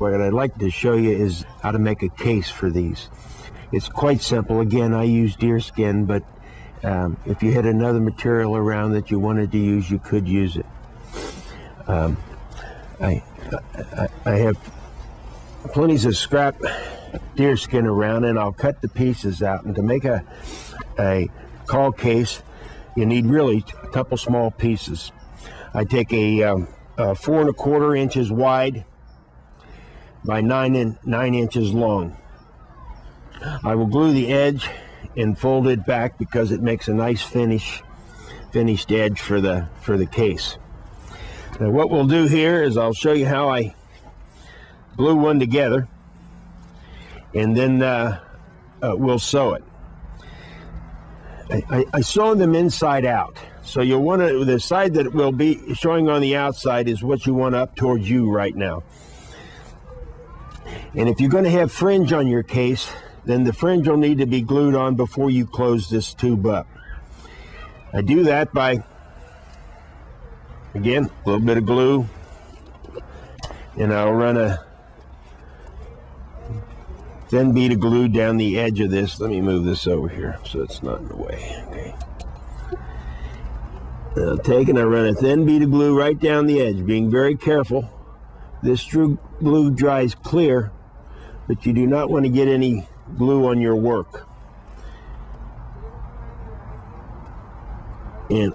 what I'd like to show you is how to make a case for these. It's quite simple. Again, I use deerskin, but if you had another material around that you wanted to use, you could use it. I have plenty of scrap deerskin around, and I'll cut the pieces out. And to make a call case, you need really a couple small pieces. I take a 4 1/4 inches wide by 9 inches long. I will glue the edge and fold it back because it makes a nice finished edge for the case. Now what we'll do here is I'll show you how I glue one together, and then we'll sew it. I sew them inside out, so you'll want to, the side that will be showing on the outside is what you want up towards you right now. And if you're going to have fringe on your case, then the fringe will need to be glued on before you close this tube up. I do that by, again, a little bit of glue, and I'll run a thin bead of glue down the edge of this. Let me move this over here so it's not in the way. Okay. I'll take and I run a thin bead of glue right down the edge, being very careful. This glue dries clear, but you do not want to get any glue on your work. And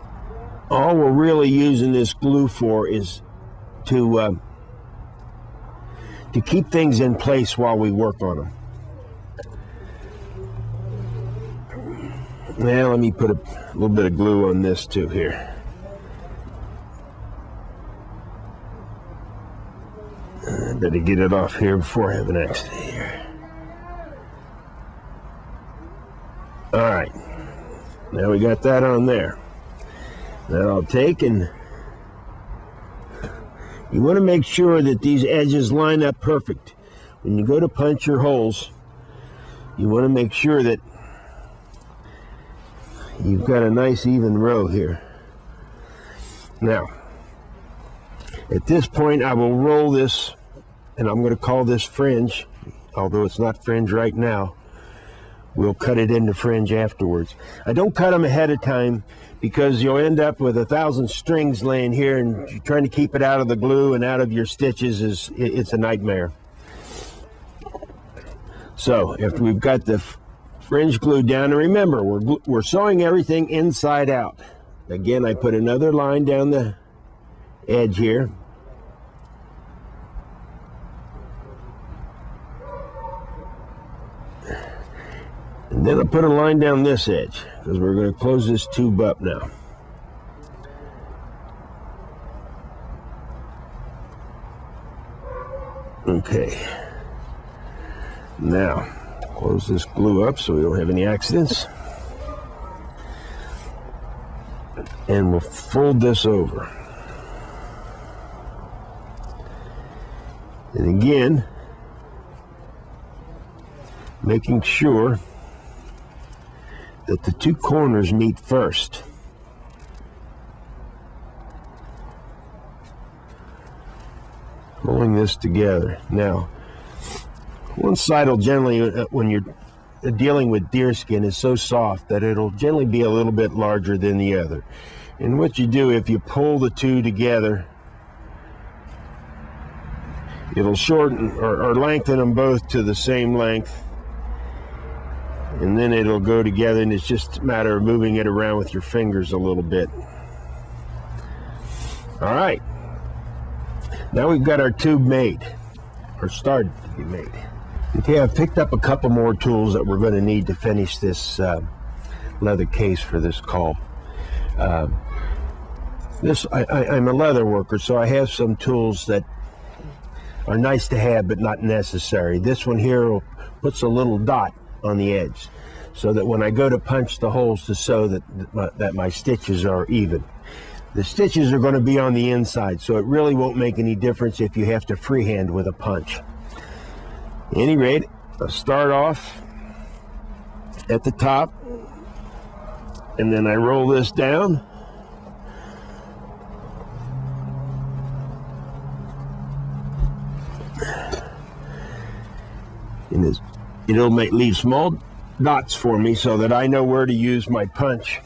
all we're really using this glue for is to keep things in place while we work on them. Now let me put a little bit of glue on this too here. I better get it off here before I have an accident here. All right, now we got that on there. Now I'll take, and you want to make sure that these edges line up perfect. When you go to punch your holes, you want to make sure that you've got a nice even row here. Now, at this point, I will roll this, and I'm going to call this fringe, although it's not fringe right now. We'll cut it into fringe afterwards. I don't cut them ahead of time because you'll end up with 1,000 strings laying here, and trying to keep it out of the glue and out of your stitches it's a nightmare. So after we've got the fringe glued down, and remember, we're sewing everything inside out. Again, I put another line down the edge here. And then I'll put a line down this edge because we're going to close this tube up now. Okay. Now, close this glue up so we don't have any accidents. And we'll fold this over. And again, making sure that the two corners meet first. Pulling this together. Now, one side will generally, when you're dealing with deerskin, is so soft that it'll generally be a little bit larger than the other. And what you do, if you pull the two together, it'll shorten or lengthen them both to the same length, and then it'll go together, and it's just a matter of moving it around with your fingers a little bit. All right, now we've got our tube made, or started to be made. Okay, I've picked up a couple more tools that we're going to need to finish this leather case for this call. I'm a leather worker, so I have some tools that are nice to have but not necessary. This one here puts a little dot on the edge so that when I go to punch the holes to sew that my stitches are even. The stitches are going to be on the inside, so it really won't make any difference if you have to freehand with a punch. At any rate, I'll start off at the top, and then I roll this down. And it'll leave small dots for me so that I know where to use my punch.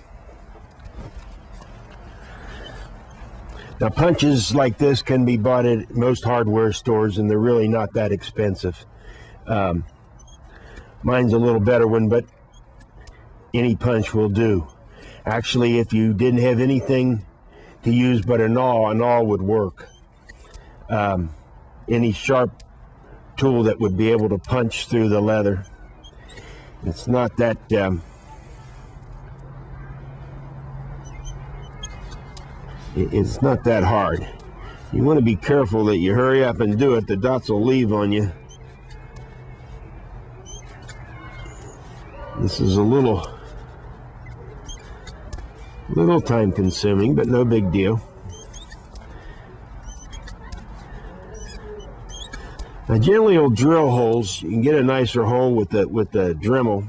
Now, punches like this can be bought at most hardware stores, and they're really not that expensive. Mine's a little better one, but any punch will do. Actually, if you didn't have anything to use but an awl would work. Any sharp tool that would be able to punch through the leather. It's not that it's not that hard. You want to be careful that you hurry up and do it. The dots will leave on you. This is a little time consuming, but no big deal. Now, generally you'll drill holes. You can get a nicer hole with the Dremel,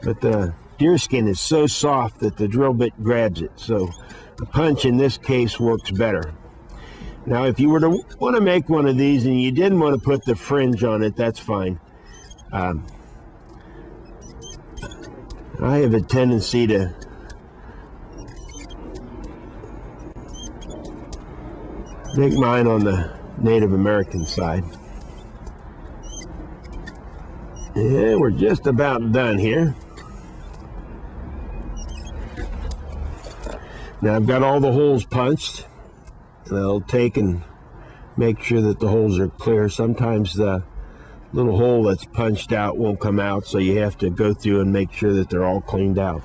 but the deerskin is so soft that the drill bit grabs it. So the punch in this case works better. Now, if you were to want to make one of these and you didn't want to put the fringe on it, that's fine. I have a tendency to make mine on the Native American side. Yeah, we're just about done here. Now I've got all the holes punched, and I'll take and make sure that the holes are clear. Sometimes the little hole that's punched out won't come out, so you have to go through and make sure that they're all cleaned out.